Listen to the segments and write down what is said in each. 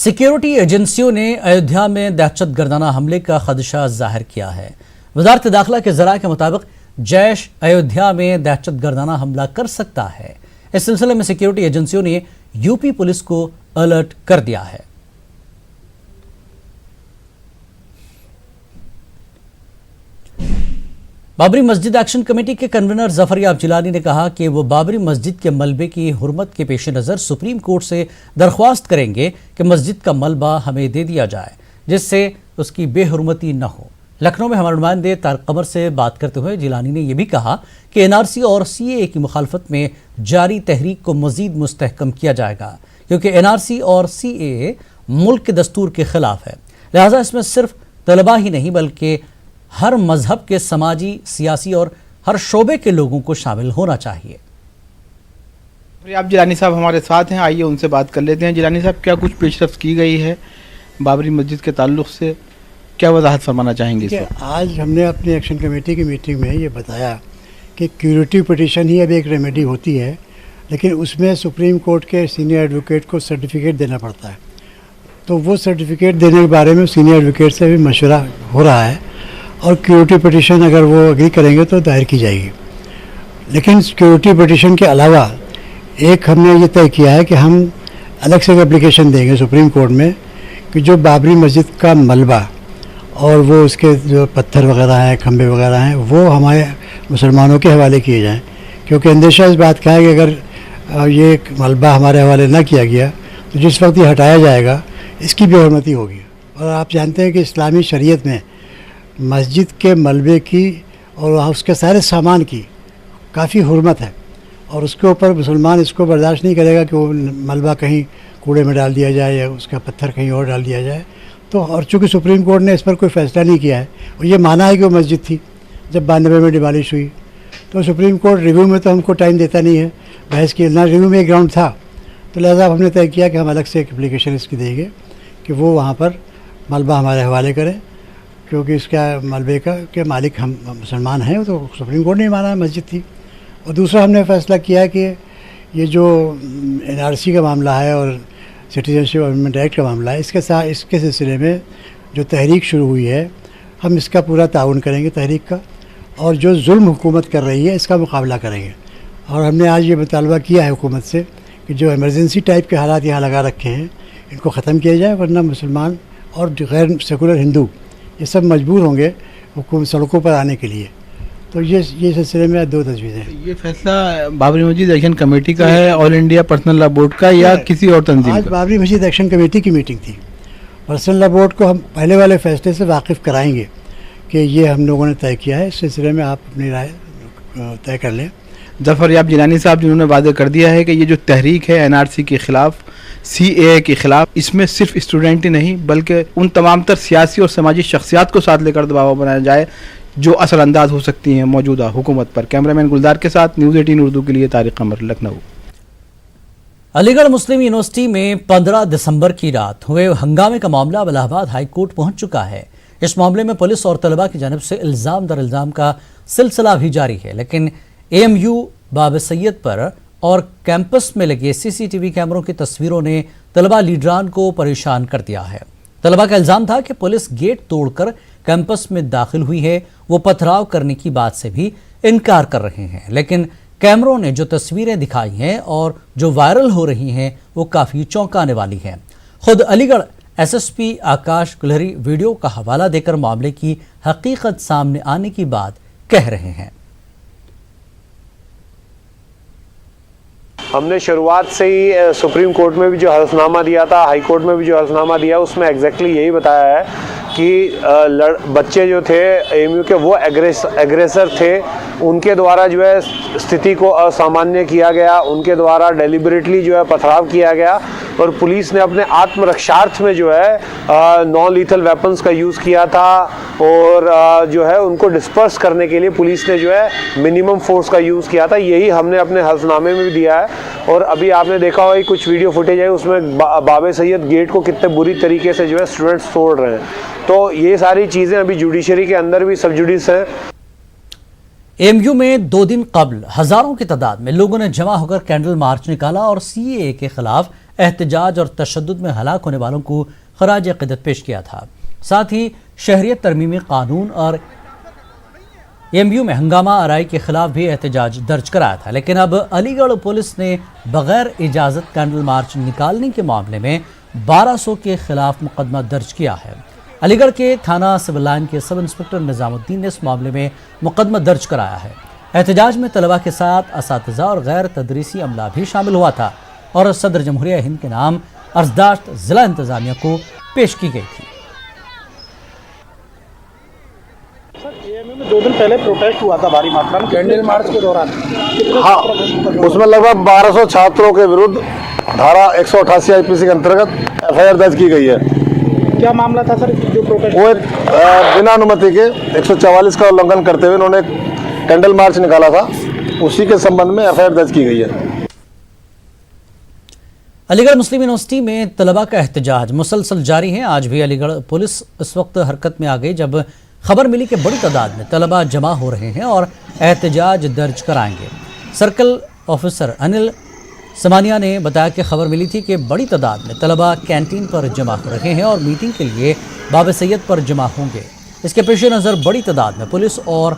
Security एजेंसियों ने अयोध्या में दहशतगर्दाना हमले का खदशा जाहिर किया है। वजारत दाखिला के ज़राए के मुताबिक जैश अयोध्या में दहशतगर्दाना हमला कर सकता है। इस सिलसिले में सिक्योरिटी एजेंसियों ने यूपी पुलिस को अलर्ट कर दिया है। बाबरी मस्जिद एक्शन कमेटी के कन्वीनर जफर याब जिलानी ने कहा कि वो बाबरी मस्जिद के मलबे की हुर्मत के पेश नज़र सुप्रीम कोर्ट से दरख्वास्त करेंगे कि मस्जिद का मलबा हमें दे दिया जाए, जिससे उसकी बेहुरमती न हो। लखनऊ में हमारे नुमाइंदे तारिक कमर से बात करते हुए जिलानी ने यह भी कहा कि एनआरसी और सीएए की मुखालफत में जारी तहरीक को मजीद मुस्तहकम किया जाएगा, क्योंकि एनआरसी और सीएए मुल्क के दस्तूर के खिलाफ है। लिहाजा इसमें सिर्फ तलबा ही नहीं बल्कि हर मजहब के समाजी, सियासी और हर शोबे के लोगों को शामिल होना चाहिए। आप जिलानी साहब हमारे साथ हैं, आइए उनसे बात कर लेते हैं। जिलानी साहब, क्या कुछ पेशरफ्त की गई है बाबरी मस्जिद के ताल्लुक से, क्या वजाहत फरमाना चाहेंगे? आज हमने अपनी एक्शन कमेटी की मीटिंग में ये बताया कि क्यूरेटिव पिटीशन ही अब एक रेमेडी होती है, लेकिन उसमें सुप्रीम कोर्ट के सीनियर एडवोकेट को सर्टिफिकेट देना पड़ता है। तो वो सर्टिफिकेट देने के बारे में सीनियर एडवोकेट से भी मशवरा हो रहा है और क्यूरेटिव पिटीशन अगर वो एग्री करेंगे तो दायर की जाएगी। लेकिन क्यूरेटिव पिटीशन के अलावा एक हमने ये तय किया है कि हम अलग से एप्लीकेशन देंगे सुप्रीम कोर्ट में कि जो बाबरी मस्जिद का मलबा और वो उसके जो पत्थर वगैरह हैं, खंबे वगैरह हैं, वो हमारे मुसलमानों के हवाले किए जाएं, क्योंकि अंदेशा इस बात का है कि अगर ये मलबा हमारे हवाले ना किया गया तो जिस वक्त ये हटाया जाएगा इसकी बेहुरमती होगी। और आप जानते हैं कि इस्लामी शरीयत में मस्जिद के मलबे की और उसके सारे सामान की काफ़ी हुर्मत है और उसके ऊपर मुसलमान इसको बर्दाश्त नहीं करेगा कि वो मलबा कहीं कूड़े में डाल दिया जाए या उसका पत्थर कहीं और डाल दिया जाए। तो और चूँकि सुप्रीम कोर्ट ने इस पर कोई फ़ैसला नहीं किया है और ये माना है कि वो मस्जिद थी जब 92 में डिमॉलिश हुई, तो सुप्रीम कोर्ट रिव्यू में तो हमको टाइम देता नहीं है बहस की, ना रिव्यू में एक ग्राउंड था। तो लिहाजा हमने तय किया कि हम अलग से एक एप्लीकेशन इसकी देंगे कि वो वहाँ पर मलबा हमारे हवाले करें, क्योंकि इसका मलबे का के मालिक हम मुसलमान हैं। तो सुप्रीम कोर्ट ने माना है मस्जिद थी। और दूसरा हमने फैसला किया है कि ये जो एनआरसी का मामला है और सिटीजनशिप अमेंडमेंट एक्ट का मामला है, इसके सिलसिले में जो तहरीक शुरू हुई है हम इसका पूरा ताउन करेंगे तहरीक का, और जो जुल्म हुकूमत कर रही है इसका मुकाबला करेंगे। और हमने आज ये मुतालबा किया है हुकूमत से कि जो इमरजेंसी टाइप के हालात यहाँ लगा रखे हैं इनको ख़त्म किया जाए, वरना मुसलमान और गैर सेकुलर हिंदू ये सब मजबूर होंगे हुकूमत सड़कों पर आने के लिए। तो ये सिलसिले में दो तजवीज़ें हैं। ये फैसला बाबरी मस्जिद एक्शन कमेटी का है, all India personal law board का, या किसी और तंजीम का? आज बाबरी मस्जिद एक्शन कमेटी की मीटिंग थी। पर्सनल लॉ बोर्ड को हम पहले वाले फैसले से वाकिफ़ कराएंगे कि ये हम लोगों ने तय किया है। इस सिलसिले में आप अपनी राय तय कर लें। जफर याब जिलानी साहब, जिन्होंने वादा कर दिया है कि ये जो तहरीक है एनआरसी के ख़िलाफ़, सीएए के ख़िलाफ़, इसमें सिर्फ स्टूडेंट ही नहीं बल्कि उन तमाम तर सियासी और समाजी शख्सियात को साथ लेकर दबाव बनाया जाए जो असरअंदाज हो सकती हैं मौजूदा हुकूमत पर। कैमरामैन गुलजार के साथ न्यूज़ 18 उर्दू के लिए तारिक कमर, लखनऊ। अलीगढ़ मुस्लिम यूनिवर्सिटी में 15 दिसंबर की रात हुए हंगामे का मामला अब इलाहाबाद हाई कोर्ट पहुंच चुका है। इस मामले में पुलिस और तलबा की जानिब से इल्ज़ाम दर इल्ज़ाम का सिलसिला भी जारी है, लेकिन एएमयू बाब सैयद पर और कैंपस में लगे सीसीटीवी कैमरों की तस्वीरों ने तलबा लीडरान को परेशान कर दिया है। तलबा का इल्ज़ाम था कि पुलिस गेट तोड़कर कैंपस में दाखिल हुई है। वो पथराव करने की बात से भी इनकार कर रहे हैं, लेकिन कैमरों ने जो तस्वीरें दिखाई हैं और जो वायरल हो रही हैं वो काफ़ी चौंकाने वाली हैं। खुद अलीगढ़ एसएसपी आकाश गुलहरी वीडियो का हवाला देकर मामले की हकीकत सामने आने की बात कह रहे हैं। हमने शुरुआत से ही सुप्रीम कोर्ट में भी जो हलफनामा दिया था, हाई कोर्ट में भी जो हलफनामा दिया, उसमें एग्जैक्टली यही बताया है कि बच्चे जो थे एएमयू के वो एग्रेसर थे, उनके द्वारा जो है स्थिति को असामान्य किया गया, उनके द्वारा डेलिबरेटली जो है पथराव किया गया और पुलिस ने अपने आत्मरक्षार्थ में जो है नॉन लीथल वेपन्स का यूज़ किया था और जो है उनको डिस्पर्स करने के लिए पुलिस ने जो है मिनिमम फोर्स का यूज़ किया था। यही हमने अपने हलफनामे में भी दिया है। और अभी आपने देखा होगा कुछ वीडियो फुटेज है, उसमें बाबे सैयद गेट को कितने बुरी तरीके से जो है स्टूडेंट्स तोड़ रहे हैं। तो ये सारी चीज़ें अभी जुडिशरी के अंदर भी सब जुडिस हैं। एएमयू में 2 दिन कबल हजारों की तादाद में लोगों ने जमा होकर कैंडल मार्च निकाला और सीएए के खिलाफ एहतजाज और तशद्दुद में हलाक होने वालों को खराज अक़ीदत पेश किया था। साथ ही शहरियत तरमीमी कानून और एमयू में हंगामा आराई के खिलाफ भी एहतजाज दर्ज कराया था। लेकिन अब अलीगढ़ पुलिस ने बगैर इजाज़त कैंडल मार्च निकालने के मामले में 1200 के खिलाफ मुकदमा दर्ज किया है। अलीगढ़ के थाना सिविल लाइन के सब इंस्पेक्टर निज़ामुद्दीन ने इस मामले में मुकदमा दर्ज कराया है। एहतजाज में तलबा के साथ असातिज़ा और गैर तदरीसी अमला भी शामिल हुआ था और सदर जमहूरिया हिंद के नाम अर्जदाश्त ज़िला इंतज़ामिया को पेश की गई थी। में 2 दिन पहले प्रोटेस्ट हुआ था भारी मात्रा में कैंडल मार्च के दौरान। हाँ, उसमें लगभग 1200 छात्रों के विरुद्ध धारा 188 आईपीसी के अंतर्गत एफआईआर दर्ज की गई है। क्या मामला था सर जो प्रोटेस्ट? वो बिना अनुमति के 144 का उल्लंघन करते हुए उन्होंने कैंडल मार्च निकाला था, उसी के संबंध में एफआईआर दर्ज की गई है। अलीगढ़ मुस्लिम यूनिवर्सिटी में तलबा का एहतजाज मुसलसल जारी है। आज भी अलीगढ़ पुलिस इस वक्त हरकत में आ गई जब खबर मिली कि बड़ी तादाद में तलबा जमा हो रहे हैं और एहतजाज दर्ज कराएंगे। सर्कल ऑफिसर अनिल समानिया ने बताया कि खबर मिली थी कि बड़ी तादाद में तलबा कैंटीन पर जमा हो रहे हैं और मीटिंग के लिए बाब सैयद पर जमा होंगे। इसके पेश नज़र बड़ी तादाद में पुलिस और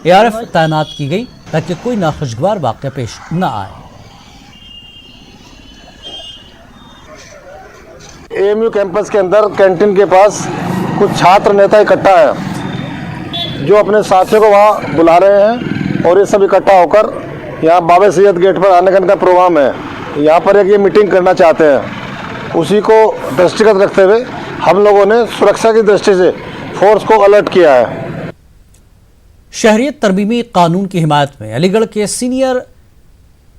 ARF तैनात की गई ताकि कोई नाखुशगवार वाक़या पेश न आए। AMU कैंपस के अंदर कैंटीन के पास कुछ छात्र नेता इकट्ठा हैं जो अपने साथियों को वहाँ बुला रहे हैं और ये सब इकट्ठा होकर यहाँ बाबा सैयद गेट पर आने का प्रोग्राम है। यहाँ पर एक ये मीटिंग करना चाहते हैं, उसी को दृष्टिगत रखते हुए हम लोगों ने सुरक्षा की दृष्टि से फोर्स को अलर्ट किया है। शहरियत तरमीमी कानून की हिमायत में अलीगढ़ के सीनियर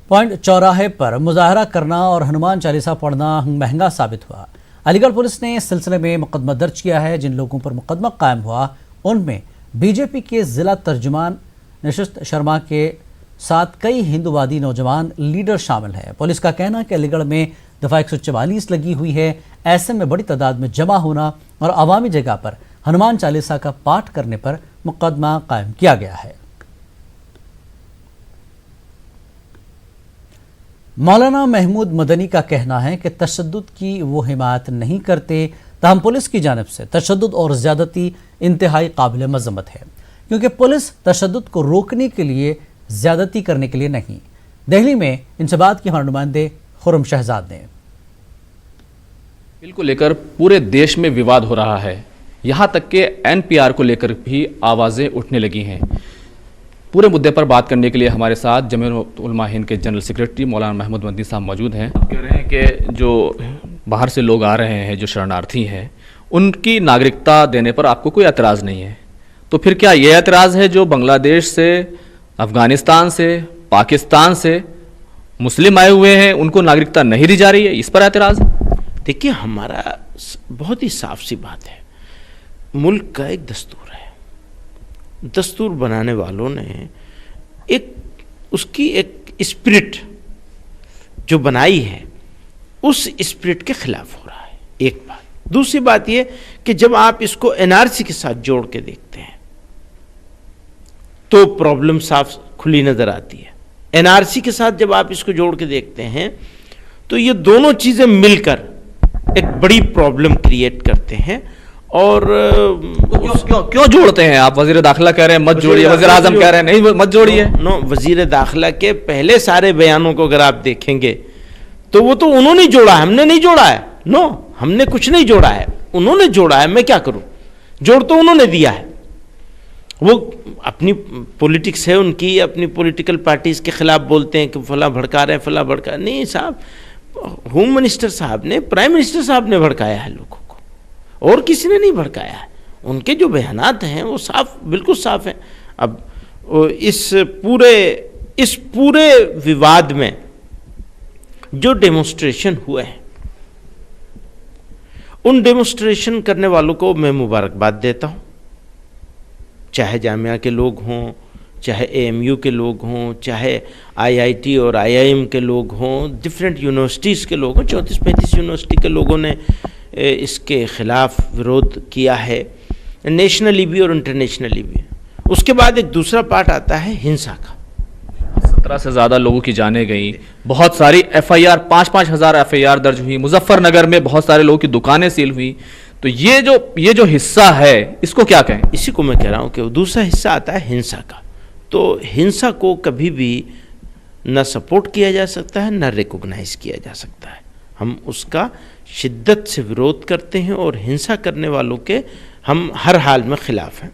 पॉइंट चौराहे पर मुजाहरा करना और हनुमान चालीसा पढ़ना महंगा साबित हुआ। अलीगढ़ पुलिस ने इस सिलसिले में मुकदमा दर्ज किया है। जिन लोगों पर मुकदमा कायम हुआ उनमें बीजेपी के जिला तर्जुमान निशित शर्मा के साथ कई हिंदूवादी नौजवान लीडर शामिल हैं। पुलिस का कहना है कि अलीगढ़ में दफ़ा 144 लगी हुई है। ऐसे में बड़ी तादाद में जमा होना और अवामी जगह पर हनुमान चालीसा का पाठ करने पर मुकदमा कायम किया गया है। मौलाना महमूद मदनी का कहना है कि तशद्दुद की वो हिमायत नहीं करते, ताहम पुलिस की जानिब से तशद्दुद और ज़्यादती इंतहाई काबिल मज़म्मत है, क्योंकि पुलिस तशद्दुद को रोकने के लिए ज़्यादती करने के लिए नहीं। दिल्ली में इनसे बात की हमारे नुमाइंदे खुर्रम शहजाद ने। बिल को लेकर पूरे देश में विवाद हो रहा है, यहाँ तक कि NPR को लेकर भी आवाज़ें उठने लगी हैं। पूरे मुद्दे पर बात करने के लिए हमारे साथ जमीयत उलमा हिंद के जनरल सेक्रेटरी मौलाना महमूद मदनी साहब मौजूद हैं। आप कह रहे हैं कि जो बाहर से लोग आ रहे हैं, जो शरणार्थी हैं, उनकी नागरिकता देने पर आपको कोई एतराज़ नहीं है, तो फिर क्या ये एतराज़ है जो बांग्लादेश से, अफ़गानिस्तान से, पाकिस्तान से मुस्लिम आए हुए हैं उनको नागरिकता नहीं दी जा रही है, इस पर एतराज़ है? देखिए, हमारा बहुत ही साफ सी बात है, मुल्क का एक दस्तूर है। दस्तूर बनाने वालों ने उसकी एक स्पिरिट जो बनाई है, उस स्पिरिट के खिलाफ हो रहा है, एक बात। दूसरी बात यह कि जब आप इसको NRC के साथ जोड़ के देखते हैं तो प्रॉब्लम साफ खुली नजर आती है। NRC के साथ जब आप इसको जोड़ के देखते हैं तो ये दोनों चीजें मिलकर एक बड़ी प्रॉब्लम क्रिएट करते हैं। और क्यों जोड़ते हैं आप? वजीर दाखिला कह रहे हैं मत जोड़िए, वजीर आजम कह रहे हैं नहीं मत जोड़िए। नो, वजीर दाखिला के पहले सारे बयानों को अगर आप देखेंगे तो वो तो उन्होंने जोड़ा है, हमने नहीं जोड़ा है। नो, हमने कुछ नहीं जोड़ा है, उन्होंने जोड़ा है। मैं क्या करूं? जोड़ तो उन्होंने दिया है। वो अपनी पॉलिटिक्स है उनकी, अपनी पॉलिटिकल पार्टीज के खिलाफ बोलते हैं कि फला भड़का रहे हैं, फला भड़का नहीं। साहब, होम मिनिस्टर साहब ने, प्राइम मिनिस्टर साहब ने भड़काया है लोगों को, और किसी ने नहीं भड़काया है। उनके जो बयानात हैं वो साफ, बिल्कुल साफ हैं। अब इस पूरे विवाद में जो डेमोन्स्ट्रेशन हुए हैं, उन डेमोन्स्ट्रेशन करने वालों को मैं मुबारकबाद देता हूं, चाहे जामिया के लोग हों, चाहे AMU के लोग हों, चाहे IIT और IIM के लोग हों, डिफरेंट यूनिवर्सिटीज़ के लोग हों। 34-35 यूनिवर्सिटी के लोगों ने इसके खिलाफ विरोध किया है, नेशनली भी और इंटरनेशनली भी। उसके बाद एक दूसरा पार्ट आता है हिंसा का। 17 से ज़्यादा लोगों की जानें गई, बहुत सारी एफआईआर, 5-5 हज़ार एफआईआर दर्ज हुई, मुजफ्फरनगर में बहुत सारे लोगों की दुकानें सील हुई। तो ये जो हिस्सा है, इसको क्या कहें? इसी को मैं कह रहा हूँ कि दूसरा हिस्सा आता है हिंसा का। तो हिंसा को कभी भी न सपोर्ट किया जा सकता है, न रिकॉग्नाइज किया जा सकता है। हम उसका शिद्दत से विरोध करते हैं और हिंसा करने वालों के हम हर हाल में खिलाफ हैं।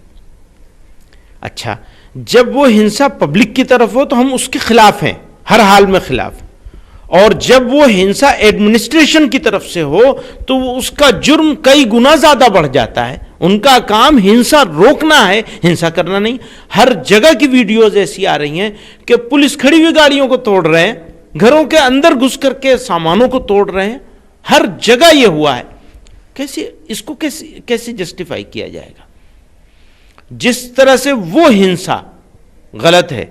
अच्छा, जब वो हिंसा पब्लिक की तरफ हो तो हम उसके खिलाफ हैं, हर हाल में खिलाफ। और जब वो हिंसा एडमिनिस्ट्रेशन की तरफ से हो तो वो उसका जुर्म कई गुना ज्यादा बढ़ जाता है। उनका काम हिंसा रोकना है, हिंसा करना नहीं। हर जगह की वीडियोज ऐसी आ रही हैं कि पुलिस खड़ी हुई गाड़ियों को तोड़ रहे हैं, घरों के अंदर घुस करके सामानों को तोड़ रहे हैं, हर जगह ये हुआ है। इसको कैसे जस्टिफाई किया जाएगा? जिस तरह से वो हिंसा गलत है,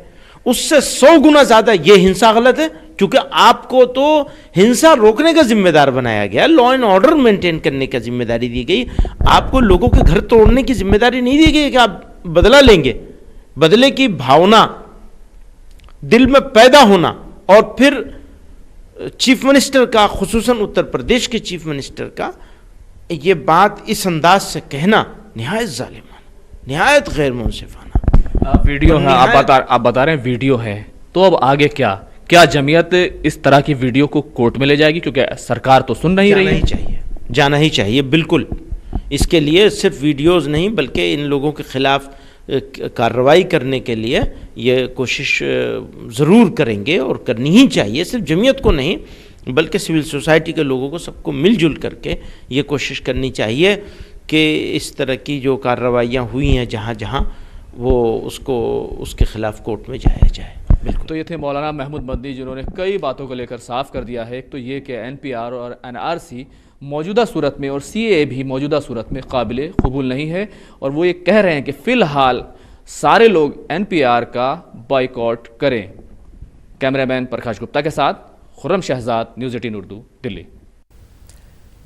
उससे 100 गुना ज्यादा ये हिंसा गलत है, क्योंकि आपको तो हिंसा रोकने का जिम्मेदार बनाया गया, लॉ एंड ऑर्डर मेंटेन करने का जिम्मेदारी दी गई। आपको लोगों के घर तोड़ने की जिम्मेदारी नहीं दी गई कि आप बदला लेंगे। बदले की भावना दिल में पैदा होना और फिर चीफ मिनिस्टर का, खुसूसन उत्तर प्रदेश के चीफ मिनिस्टर का, ये बात इस अंदाज से कहना निहायत जालिमाना, निहायत गैर मुंसिफाना। वीडियो है, आप बता रहे हैं वीडियो है, तो अब आगे क्या जमीयत इस तरह की वीडियो को कोर्ट में ले जाएगी? क्योंकि सरकार तो सुन नहीं रही है। जाना ही चाहिए बिल्कुल। इसके लिए सिर्फ वीडियोस नहीं बल्कि इन लोगों के खिलाफ कार्रवाई करने के लिए ये कोशिश ज़रूर करेंगे और करनी ही चाहिए। सिर्फ जमीयत को नहीं बल्कि सिविल सोसाइटी के लोगों को, सबको मिलजुल करके ये कोशिश करनी चाहिए कि इस तरह की जो कार्रवाइयाँ हुई हैं जहाँ जहाँ, वो उसके खिलाफ कोर्ट में जाया जाए। बिल्कुल। तो ये थे मौलाना महमूद मदनी, जिन्होंने कई बातों को लेकर साफ कर दिया है। एक तो ये कि एनपीआर और एनआरसी मौजूदा सूरत में और सीएए भी मौजूदा सूरत में काबिल कबूल नहीं है, और वो ये कह रहे हैं कि फ़िलहाल सारे लोग एनपीआर का बाइकआउट करें। कैमरामैन प्रकाश गुप्ता के साथ खुर्रम शहजाद, न्यूज़ 18 उर्दू, दिल्ली।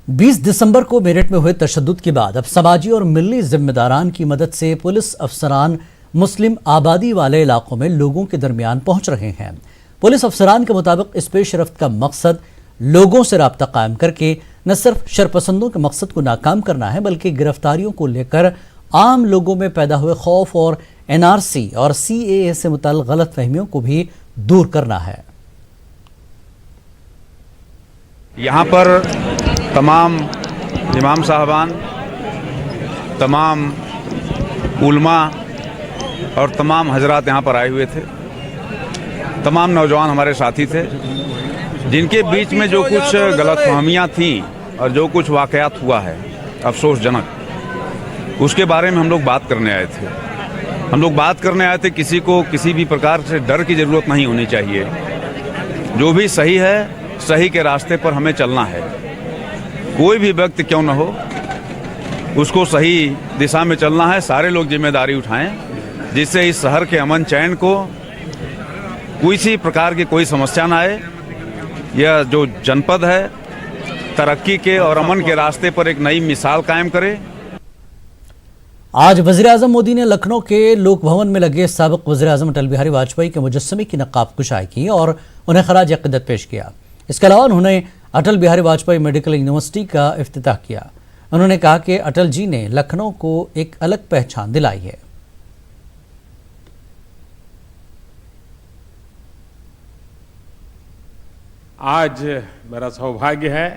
20 दिसंबर को मेरठ में हुए तशद्दुद के बाद अब समाजी और मिली जिम्मेदारान की मदद से पुलिस अफसरान मुस्लिम आबादी वाले इलाकों में लोगों के दरमियान पहुंच रहे हैं। पुलिस अफसरान के मुताबिक इस पेशरफ्त का मकसद लोगों से राब्ता कायम करके न सिर्फ शरपसंदों के मकसद को नाकाम करना है, बल्कि गिरफ्तारियों को लेकर आम लोगों में पैदा हुए खौफ और एनआरसी और सीएए से मुताल्लिक़ गलत फहमियों को भी दूर करना है। यहाँ पर तमाम इमाम साहबान, तमाम उलमा और तमाम हजरात यहाँ पर आए हुए थे। तमाम नौजवान हमारे साथी थे, जिनके बीच में जो कुछ गलतफहमियाँ थीं और जो कुछ वाक़यात हुआ है अफसोसजनक, उसके बारे में हम लोग बात करने आए थे। हम लोग बात करने आए थे, किसी को किसी भी प्रकार से डर की ज़रूरत नहीं होनी चाहिए। जो भी सही है, सही के रास्ते पर हमें चलना है। कोई भी व्यक्ति क्यों न हो, उसको सही दिशा में चलना है। सारे लोग जिम्मेदारी उठाएं, जिससे इस शहर के अमन चैन को किसी प्रकार की कोई समस्या ना आए। यह जो जनपद है तरक्की के और अमन के रास्ते पर एक नई मिसाल कायम करे। आज वज़ीर-ए-आज़म मोदी ने लखनऊ के लोक भवन में लगे साबिक़ वज़ीर-ए-आज़म अटल बिहारी वाजपेयी के मुजस्समे की नक़ाब कुशाई की और उन्हें खराज अक़ीदत पेश किया। इसके अलावा उन्होंने अटल बिहारी वाजपेयी मेडिकल यूनिवर्सिटी का इफ्तिताह किया। उन्होंने कहा कि अटल जी ने लखनऊ को एक अलग पहचान दिलाई है। आज मेरा सौभाग्य है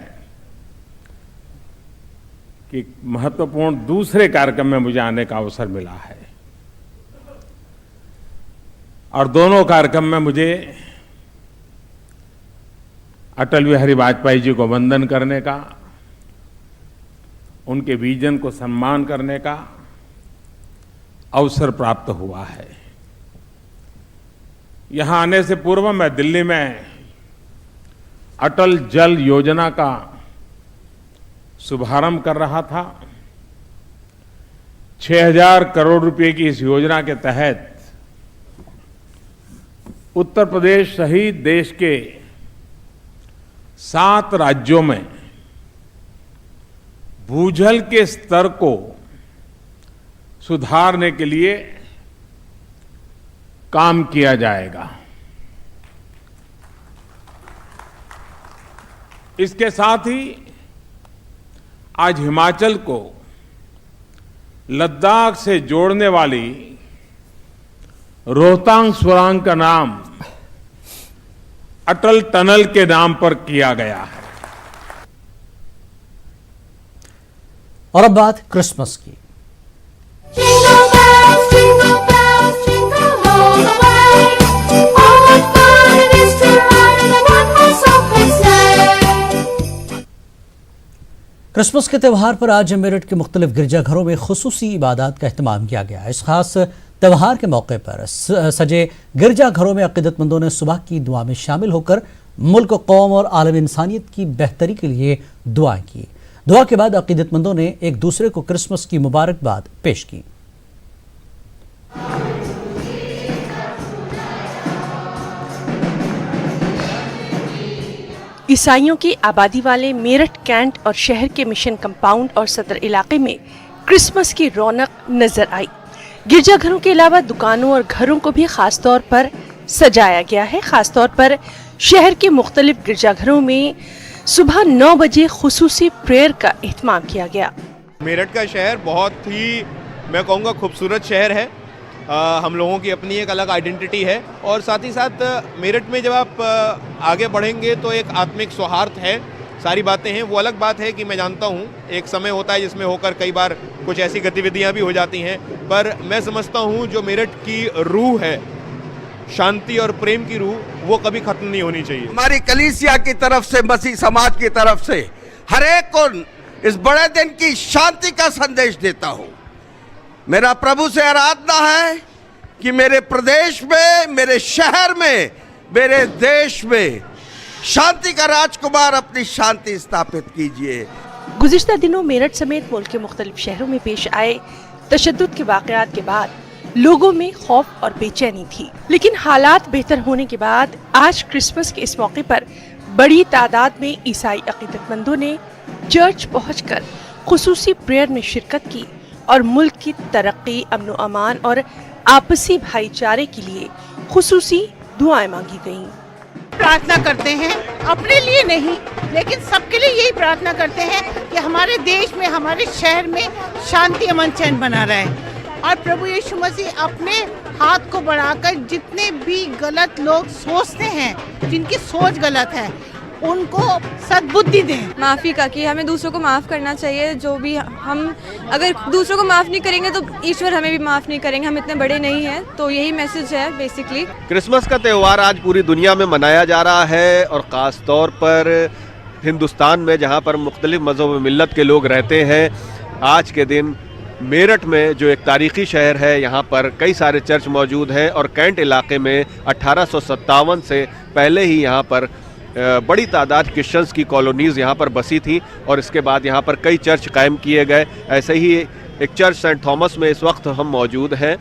कि महत्वपूर्ण दूसरे कार्यक्रम में मुझे आने का अवसर मिला है, और दोनों कार्यक्रम में मुझे अटल बिहारी वाजपेयी जी को वंदन करने का, उनके विजन को सम्मान करने का अवसर प्राप्त हुआ है। यहाँ आने से पूर्व मैं दिल्ली में अटल जल योजना का शुभारंभ कर रहा था। 6000 करोड़ रुपए की इस योजना के तहत उत्तर प्रदेश सहित देश के 7 राज्यों में भूजल के स्तर को सुधारने के लिए काम किया जाएगा। इसके साथ ही आज हिमाचल को लद्दाख से जोड़ने वाली रोहतांग सुरंग का नाम अटल टनल के नाम पर किया गया है। और अब बात क्रिसमस की। क्रिसमस के त्यौहार पर आज मेरठ के मुख्तलिफ गिरजाघरों में खुसूसी इबादत का एहतमाम किया गया। इस खास त्यौहार के मौके पर सजे गिरजाघरों में अकीदतमंदों ने सुबह की दुआ में शामिल होकर मुल्क, कौम और आलम इंसानियत की बेहतरी के लिए दुआएं की। दुआ के बाद अकीदतमंदों ने एक दूसरे को क्रिसमस की मुबारकबाद पेश की। ईसाइयों की आबादी वाले मेरठ कैंट और शहर के मिशन कंपाउंड और सदर इलाके में क्रिसमस की रौनक नजर आई। गिरजाघरों के अलावा दुकानों और घरों को भी खास तौर पर सजाया गया है। खास तौर पर शहर के मुख्तलिफ गिरजाघरों में सुबह 9 बजे खुसूसी प्रेयर का एहतमाम किया गया। मेरठ का शहर बहुत ही, मैं कहूँगा, खूबसूरत शहर है। हम लोगों की अपनी एक अलग आइडेंटिटी है और साथ ही साथ मेरठ में जब आप आगे बढ़ेंगे तो एक आत्मिक सौहार्द है, सारी बातें हैं। वो अलग बात है कि मैं जानता हूँ एक समय होता है जिसमें होकर कई बार कुछ ऐसी गतिविधियाँ भी हो जाती हैं, पर मैं समझता हूँ जो मेरठ की रूह है, शांति और प्रेम की रूह, वो कभी खत्म नहीं होनी चाहिए। हमारी कलीसिया की तरफ से, मसीह समाज की तरफ से हर एक को इस बड़े दिन की शांति का संदेश देता हूँ। मेरा प्रभु से आराधना है कि मेरे प्रदेश में, मेरे शहर में, मेरे देश में शांति का राजकुमार अपनी शांति स्थापित कीजिए। गुज़िश्ता दिनों मेरठ समेत मुल्क के मुख्तलिफ शहरों में पेश आए तशद्दुद के वाक़यात के बाद लोगों में खौफ और बेचैनी थी, लेकिन हालात बेहतर होने के बाद आज क्रिसमस के इस मौके पर बड़ी तादाद में ईसाई अकीदतमंदों ने चर्च पहुंचकर खुसूसी प्रेयर में शिरकत की और मुल्क की तरक्की, अमन व अमान और आपसी भाईचारे के लिए खुसूसी दुआएं मांगी गईं। प्रार्थना करते हैं, अपने लिए नहीं लेकिन सबके लिए यही प्रार्थना करते हैं कि हमारे देश में, हमारे शहर में शांति, अमन, चैन बना रहे और प्रभु यीशु मसीह अपने हाथ को बढ़ाकर जितने भी गलत लोग सोचते हैं, जिनकी सोच गलत है, उनको सद्बुद्धि दें। माफ़ी का कि हमें दूसरों को माफ़ करना चाहिए। जो भी हम अगर दूसरों को माफ़ नहीं करेंगे तो ईश्वर हमें भी माफ़ नहीं करेंगे। हम इतने बड़े नहीं हैं, तो यही मैसेज है बेसिकली। क्रिसमस का त्यौहार आज पूरी दुनिया में मनाया जा रहा है और ख़ास तौर पर हिंदुस्तान में, जहाँ पर मुख्तलिफ मज़हब व मिल्लत के लोग रहते हैं। आज के दिन मेरठ में जो एक तारीख़ी शहर है, यहाँ पर कई सारे चर्च मौजूद हैं और कैंट इलाके में 1857 से पहले ही यहाँ पर बड़ी तादाद क्रिश्चियंस की कॉलोनीज़ यहाँ पर बसी थी और इसके बाद यहाँ पर कई चर्च कायम किए गए। ऐसे ही एक चर्च सेंट थॉमस में इस वक्त हम मौजूद हैं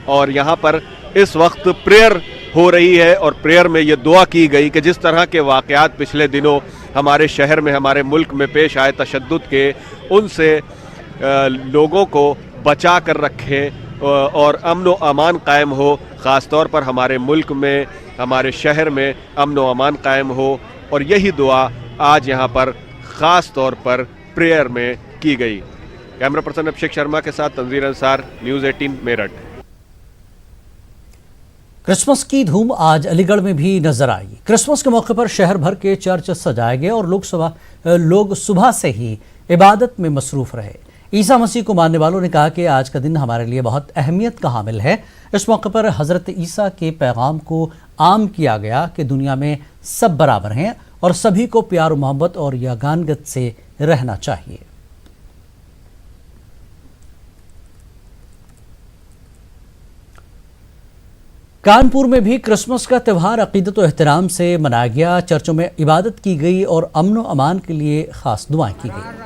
और यहाँ पर इस वक्त प्रेयर हो रही है और प्रेयर में ये दुआ की गई कि जिस तरह के वाक़यात पिछले दिनों हमारे शहर में, हमारे मुल्क में पेश आए तशद्दुद के, उनसे लोगों को बचा कर रखें और अमन व अमान कायम हो। ख़ास तौर पर हमारे मुल्क में, हमारे शहर में अमन व अमान कायम हो और यही दुआ आज यहाँ पर ख़ास तौर पर प्रेयर में की गई। कैमरा पर्सन अभिषेक शर्मा के साथ तंजीर अंसार, न्यूज़ 18 मेरठ। क्रिसमस की धूम आज अलीगढ़ में भी नजर आई। क्रिसमस के मौके पर शहर भर के चर्च सजाए गए और लोग सुबह से ही इबादत में मसरूफ रहे। ईसा मसीह को मानने वालों ने कहा कि आज का दिन हमारे लिए बहुत अहमियत का हामिल है। इस मौके पर हज़रत ईसा के पैगाम को आम किया गया कि दुनिया में सब बराबर हैं और सभी को प्यार, मोहब्बत और यगानगत से रहना चाहिए। कानपुर में भी क्रिसमस का त्यौहार अकीदत व एहतराम से मनाया गया। चर्चों में इबादत की गई और अमन व अमान के लिए खास दुआएं की गई।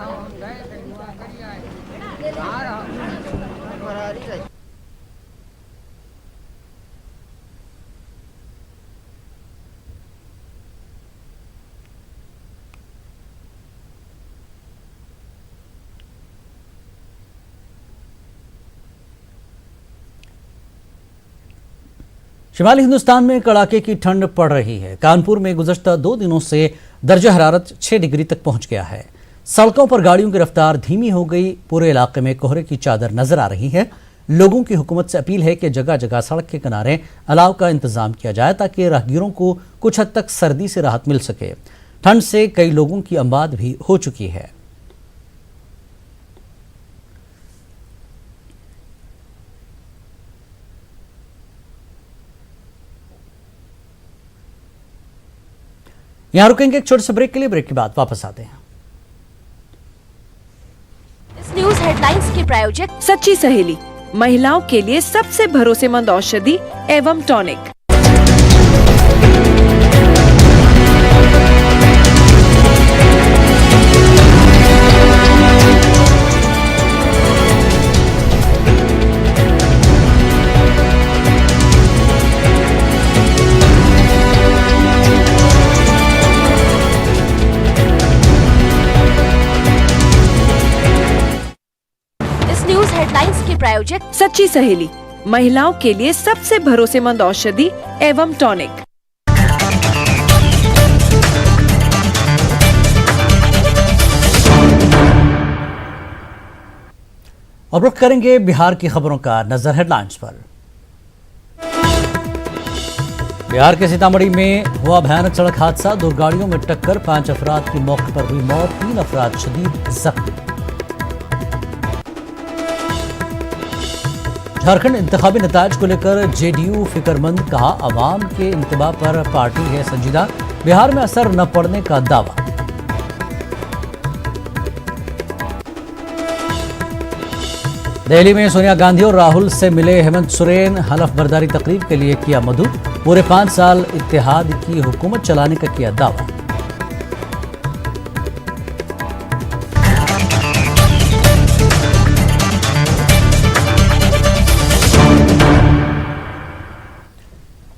शिमाली हिंदुस्तान में कड़ाके की ठंड पड़ रही है। कानपुर में गुज़श्ता 2 दिनों से दर्जा हरारत 6 डिग्री तक पहुंच गया है। सड़कों पर गाड़ियों की रफ्तार धीमी हो गई। पूरे इलाके में कोहरे की चादर नजर आ रही है। लोगों की हुकूमत से अपील है कि जगह जगह सड़क के किनारे अलाव का इंतजाम किया जाए ताकि राहगीरों को कुछ हद तक सर्दी से राहत मिल सके। ठंड से कई लोगों की अमाद भी हो चुकी है। यहां रुकेंगे एक छोटे से ब्रेक के लिए। ब्रेक के बाद वापस आते हैं। इस न्यूज हेडलाइंस के प्रायोजक सच्ची सहेली, महिलाओं के लिए सबसे भरोसेमंद औषधि एवं टॉनिक। हेडलाइंस के प्रायोजक सच्ची सहेली, महिलाओं के लिए सबसे भरोसेमंद औषधि एवं टॉनिक। अब रुख करेंगे बिहार की खबरों का नजर हेडलाइंस पर। बिहार के सीतामढ़ी में हुआ भयानक सड़क हादसा। 2 गाड़ियों में टक्कर, 5 अफराद की मौके पर हुई मौत, 3 अफराद शदीद जख्मी। झारखंड इंतखाबी नताज को लेकर जेडीयू फिक्रमंद, कहा अवाम के इंतबा पर पार्टी है संजीदा, बिहार में असर न पड़ने का दावा। दिल्ली में सोनिया गांधी और राहुल से मिले हेमंत सोरेन, हलफ बर्दारी तकरीब के लिए किया मधु, पूरे 5 साल इत्तेहाद की हुकूमत चलाने का किया दावा।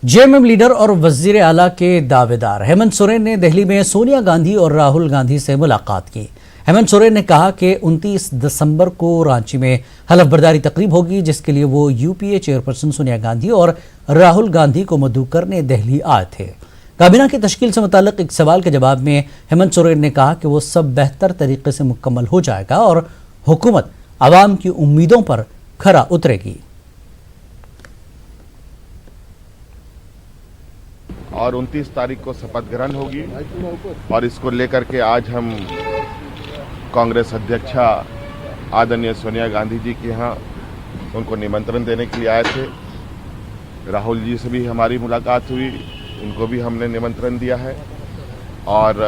जेएमएम लीडर और वजीर आला के दावेदार हेमंत सोरेन ने दिल्ली में सोनिया गांधी और राहुल गांधी से मुलाकात की। हेमंत सोरेन ने कहा कि 29 दिसंबर को रांची में हलफ बर्दारी तकरीब होगी, जिसके लिए वो यूपीए चेयरपर्सन सोनिया गांधी और राहुल गांधी को मदऊ करने दिल्ली आए थे। काबीना की तश्कील से मुताल्लिक एक सवाल के जवाब में हेमंत सोरेन ने कहा कि वो सब बेहतर तरीके से मुकम्मल हो जाएगा और हुकूमत आवाम की उम्मीदों पर खरा उतरेगी। और 29 तारीख को शपथ ग्रहण होगी और इसको लेकर के आज हम कांग्रेस अध्यक्षा आदरणीय सोनिया गांधी जी के यहाँ उनको निमंत्रण देने के लिए आए थे। राहुल जी से भी हमारी मुलाकात हुई, उनको भी हमने निमंत्रण दिया है और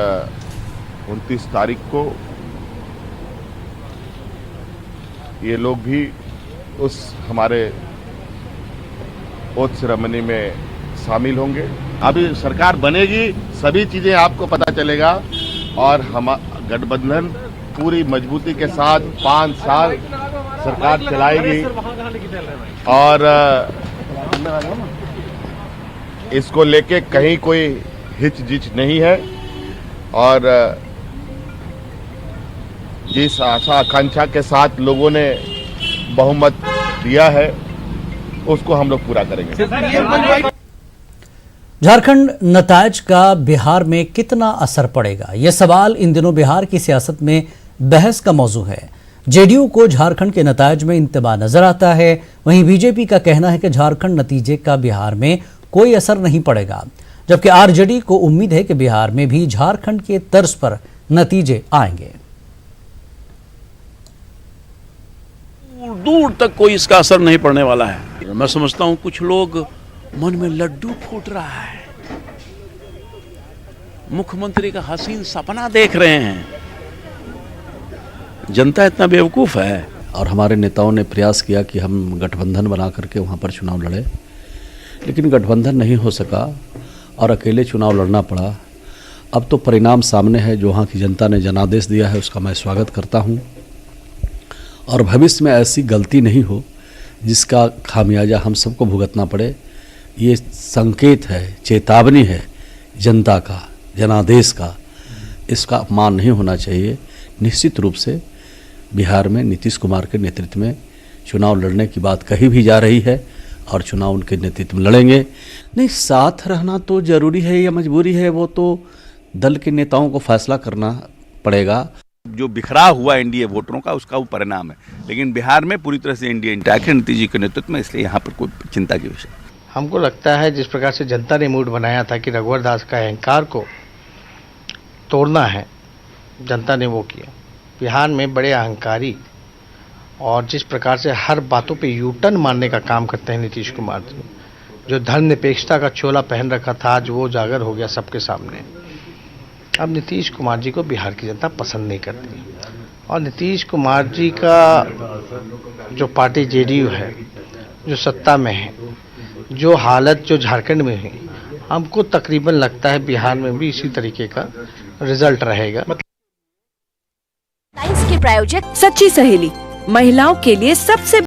29 तारीख को ये लोग भी उस हमारे ओथ सेरेमनी में शामिल होंगे। अभी सरकार बनेगी, सभी चीज़ें आपको पता चलेगा और हम गठबंधन पूरी मजबूती के साथ 5 साल सरकार चलाएगी और इसको लेके कहीं कोई हिचकिच नहीं है और जिस आशा आकांक्षा के साथ लोगों ने बहुमत दिया है उसको हम लोग पूरा करेंगे। झारखंड नताज का बिहार में कितना असर पड़ेगा, यह सवाल इन दिनों बिहार की सियासत में बहस का मौजू है। जेडीयू को झारखंड के नताज में इंतबा नजर आता है, वहीं बीजेपी का कहना है कि झारखंड नतीजे का बिहार में कोई असर नहीं पड़ेगा, जबकि आरजेडी को उम्मीद है कि बिहार में भी झारखंड के तर्ज पर नतीजे आएंगे। दूर तक कोई इसका असर नहीं पड़ने वाला है। मैं समझता हूं कुछ लोग मन में लड्डू फूट रहा है, मुख्यमंत्री का हसीन सपना देख रहे हैं। जनता इतना बेवकूफ है। और हमारे नेताओं ने प्रयास किया कि हम गठबंधन बना करके वहाँ पर चुनाव लड़े, लेकिन गठबंधन नहीं हो सका और अकेले चुनाव लड़ना पड़ा। अब तो परिणाम सामने है, जो वहाँ की जनता ने जनादेश दिया है उसका मैं स्वागत करता हूँ और भविष्य में ऐसी गलती नहीं हो जिसका खामियाजा हम सबको भुगतना पड़े। ये संकेत है, चेतावनी है जनता का, जनादेश का, इसका अपमान नहीं होना चाहिए। निश्चित रूप से बिहार में नीतीश कुमार के नेतृत्व में चुनाव लड़ने की बात कही भी जा रही है और चुनाव उनके नेतृत्व में लड़ेंगे। नहीं, साथ रहना तो जरूरी है या मजबूरी है, वो तो दल के नेताओं को फैसला करना पड़ेगा। जो बिखराव हुआ एनडीए वोटरों का, उसका वो परिणाम है। लेकिन बिहार में पूरी तरह से एनडीए इंटैक्ट है नीतीश जी के नेतृत्व में, इसलिए यहाँ पर कोई चिंता की विषय। हमको लगता है जिस प्रकार से जनता ने मूड बनाया था कि रघुवर दास का अहंकार को तोड़ना है, जनता ने वो किया। बिहार में बड़े अहंकारी और जिस प्रकार से हर बातों पे यू टर्न मारने का काम करते हैं नीतीश कुमार जी, जो धर्मनिरपेक्षता का चोला पहन रखा था, आज वो उजागर हो गया सबके सामने। अब नीतीश कुमार जी को बिहार की जनता पसंद नहीं करती और नीतीश कुमार जी का जो पार्टी जेडीयू है, जो सत्ता में है, जो हालत जो झारखंड में है, हमको तकरीबन लगता है बिहार में भी इसी तरीके का रिजल्ट रहेगा। के प्रायोजक सच्ची सहेली, महिलाओं के लिए सबसे